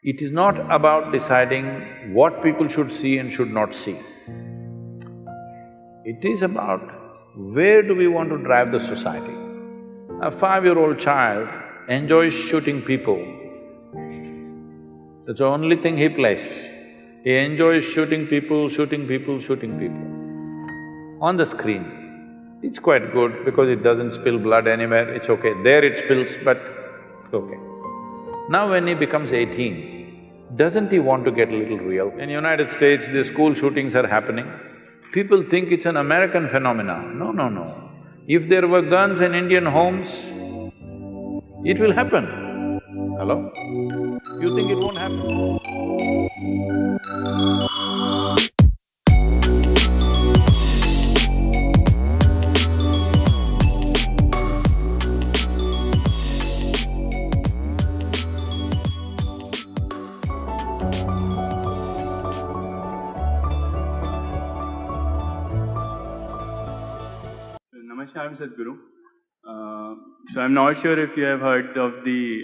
It is not about deciding what people should see and should not see. It is about where do we want to drive the society. A 5-year-old child enjoys shooting people. That's the only thing he plays. He enjoys shooting people, shooting people, shooting people. On the screen, it's quite good because it doesn't spill blood anywhere, it's okay. There it spills, but okay. Now when he becomes 18, doesn't he want to get a little real? In United States, the school shootings are happening. People think it's an American phenomenon. No, no, no. If there were guns in Indian homes, it will happen. Hello? You think it won't happen? Namaskar, I'm Sadhguru. So I'm not sure if you have heard of the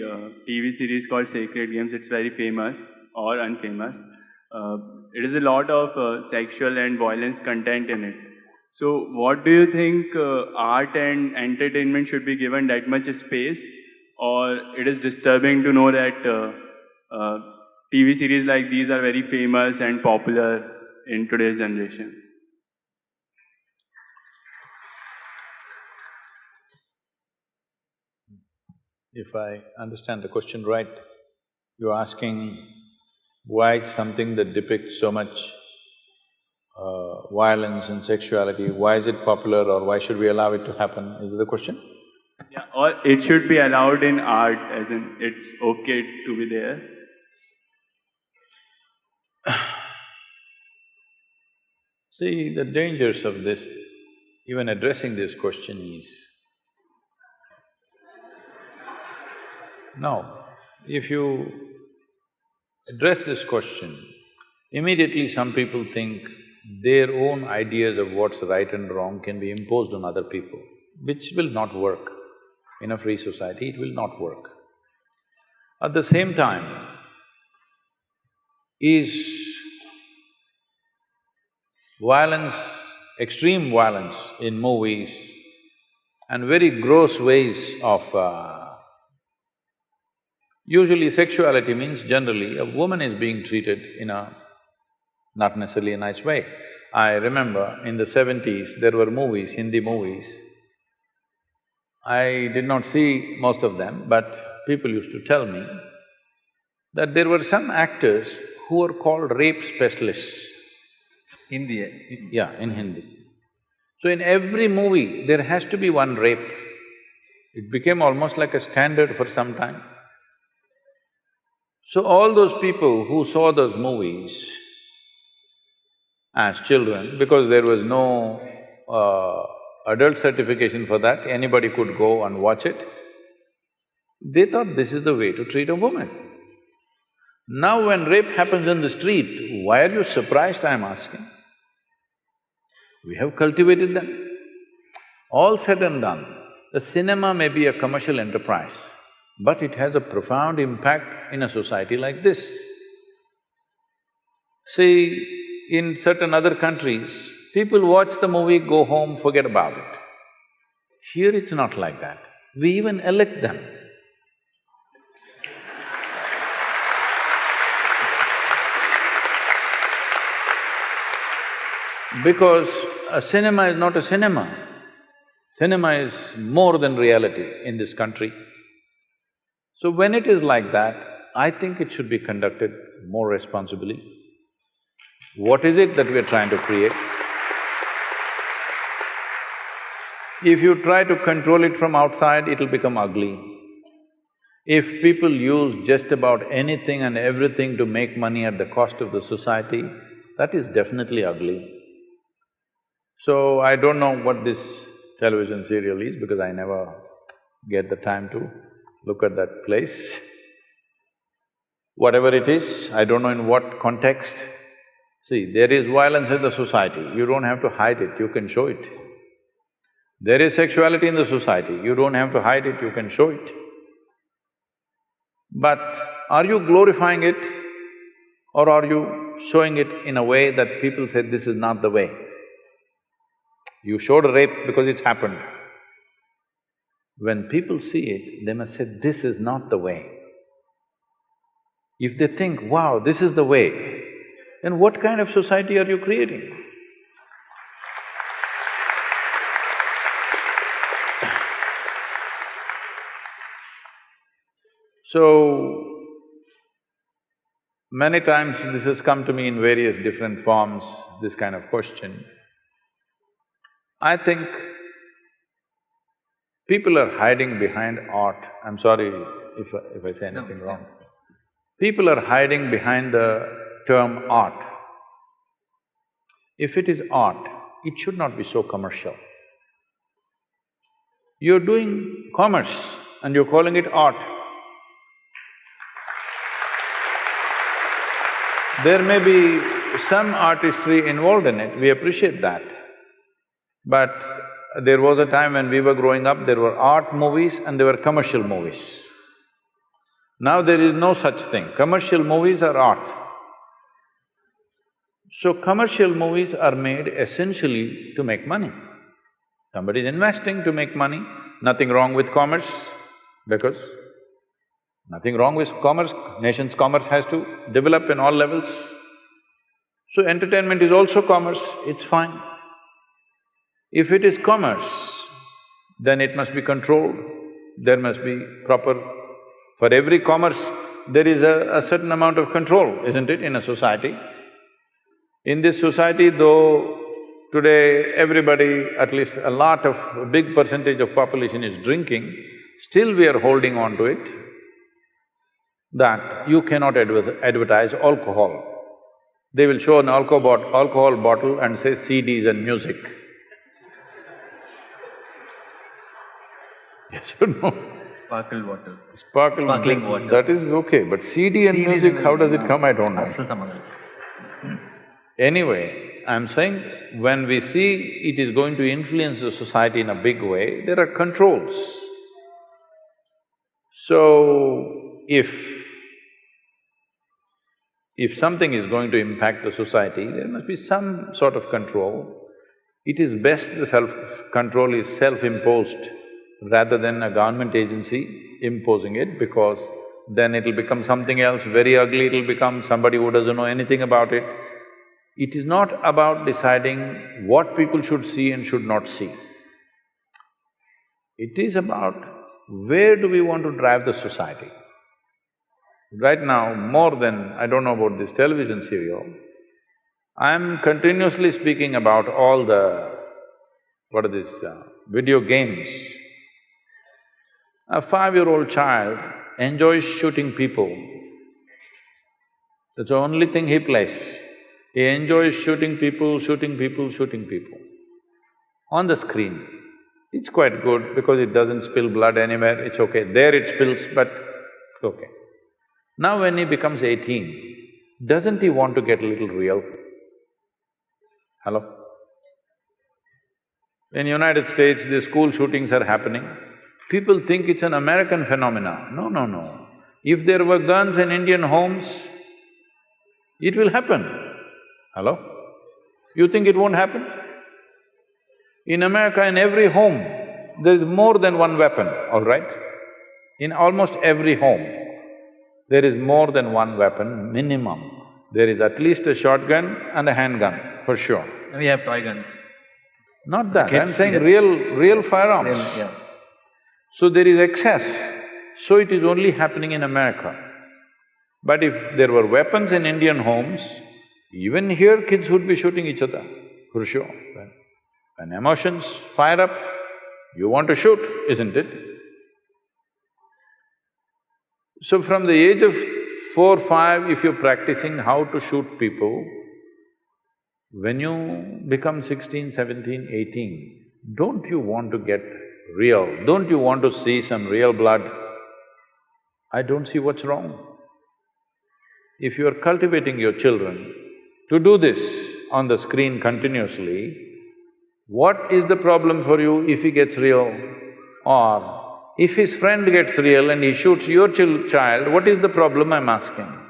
TV series called Sacred Games. It's very famous or unfamous. It is a lot of sexual and violence content in it. So what do you think art and entertainment should be given that much space, or it is disturbing to know that TV series like these are very famous and popular in today's generation? If I understand the question right, you're asking why something that depicts so much violence and sexuality, why is it popular or why should we allow it to happen? Is that the question? Yeah, or it should be allowed in art, as in it's okay to be there. See, the dangers of this, even addressing this question is, now, if you address this question, immediately some people think their own ideas of what's right and wrong can be imposed on other people, which will not work. In a free society, it will not work. At the same time, is violence, extreme violence in movies and very gross ways of usually sexuality means generally a woman is being treated in a not necessarily a nice way. I remember in the 70s, there were movies, Hindi movies. I did not see most of them, but people used to tell me that there were some actors who were called rape specialists. Hindi? Yeah, in Hindi. So in every movie, there has to be one rape. It became almost like a standard for some time. So all those people who saw those movies as children, because there was no adult certification for that, anybody could go and watch it, they thought this is the way to treat a woman. Now when rape happens in the street, why are you surprised, I'm asking? We have cultivated them. All said and done, the cinema may be a commercial enterprise, but it has a profound impact in a society like this. See, in certain other countries, people watch the movie, go home, forget about it. Here it's not like that. We even elect them. Because a cinema is not a cinema. Cinema is more than reality in this country. So when it is like that, I think it should be conducted more responsibly. What is it that we are trying to create? If you try to control it from outside, it'll become ugly. If people use just about anything and everything to make money at the cost of the society, that is definitely ugly. So I don't know what this television serial is because I never get the time to look at that place. Whatever it is, I don't know in what context. See, there is violence in the society, you don't have to hide it, you can show it. There is sexuality in the society, you don't have to hide it, you can show it. But are you glorifying it or are you showing it in a way that people say, this is not the way? You showed a rape because it's happened. When people see it, they must say, this is not the way. If they think, wow, this is the way, then what kind of society are you creating? So, many times this has come to me in various different forms, this kind of question. I think people are hiding behind art. I'm sorry if I say anything wrong. People are hiding behind the term art. If it is art, it should not be so commercial. You're doing commerce and you're calling it art. There may be some artistry involved in it, we appreciate that. But there was a time when we were growing up, there were art movies and there were commercial movies. Now there is no such thing, commercial movies are art. So commercial movies are made essentially to make money. Somebody is investing to make money, nothing wrong with commerce, because nothing wrong with commerce, nation's commerce has to develop in all levels. So entertainment is also commerce, it's fine. If it is commerce, then it must be controlled, there must be proper… For every commerce, there is a certain amount of control, isn't it, in a society? In this society, though today everybody, at least a big percentage of population is drinking, still we are holding on to it that you cannot advertise alcohol. They will show an alcohol bottle and say CDs and music. Yes or no? Sparkle water. Sparkling water. That is okay, but CD and music, how does it come, I don't know. Anyway, I'm saying when we see it is going to influence the society in a big way, there are controls. So, if something is going to impact the society, there must be some sort of control. It is best the self-control is self-imposed rather than a government agency imposing it, because then it'll become something else very ugly, it'll become somebody who doesn't know anything about it. It is not about deciding what people should see and should not see. It is about where do we want to drive the society. Right now, more than… I don't know about this television serial, I'm continuously speaking about all the… what are these… video games. A 5-year-old child enjoys shooting people. That's the only thing he plays. He enjoys shooting people on the screen. It's quite good because it doesn't spill blood anywhere, it's okay. There it spills, but it's okay. Now when he becomes 18, doesn't he want to get a little real? Hello? In United States, the school shootings are happening. People think it's an American phenomena. No, no, no. If there were guns in Indian homes, it will happen. Hello? You think it won't happen? In America, in every home, there is more than one weapon, all right? In almost every home, there is more than one weapon, minimum. There is at least a shotgun and a handgun, for sure. We have toy guns. Not that, kids, I'm saying yeah. real firearms. Yeah. So there is excess, so it is only happening in America. But if there were weapons in Indian homes, even here kids would be shooting each other, for sure. When emotions fire up, you want to shoot, isn't it? So from the age of 4, 5, if you're practicing how to shoot people, when you become 16, 17, 18, don't you want to get real? Don't you want to see some real blood? I don't see what's wrong. If you are cultivating your children to do this on the screen continuously, what is the problem for you if he gets real? Or If his friend gets real and he shoots your child, what is the problem, I'm asking?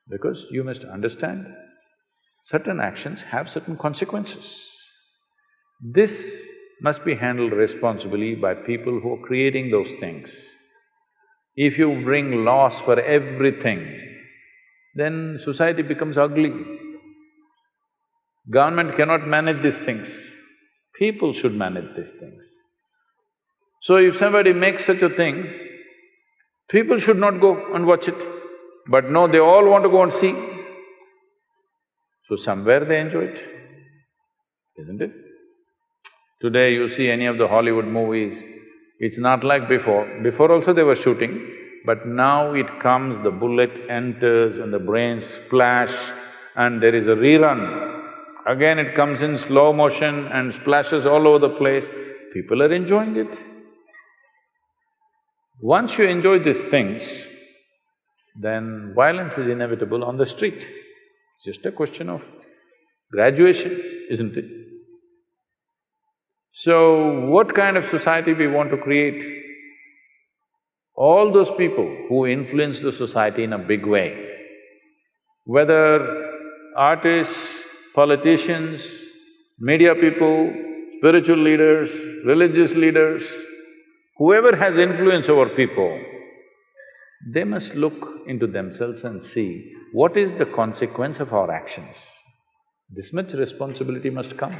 Because you must understand, certain actions have certain consequences. This must be handled responsibly by people who are creating those things. If you bring laws for everything, then society becomes ugly. Government cannot manage these things. People should manage these things. So if somebody makes such a thing, people should not go and watch it. But no, they all want to go and see. So somewhere they enjoy it, isn't it? Today you see any of the Hollywood movies, it's not like before. Before also they were shooting, but now it comes, the bullet enters and the brains splash and there is a rerun. Again it comes in slow motion and splashes all over the place. People are enjoying it. Once you enjoy these things, then violence is inevitable on the street. It's just a question of graduation, isn't it? So, what kind of society we want to create? All those people who influence the society in a big way, whether artists, politicians, media people, spiritual leaders, religious leaders, whoever has influence over people, they must look into themselves and see what is the consequence of our actions. This much responsibility must come.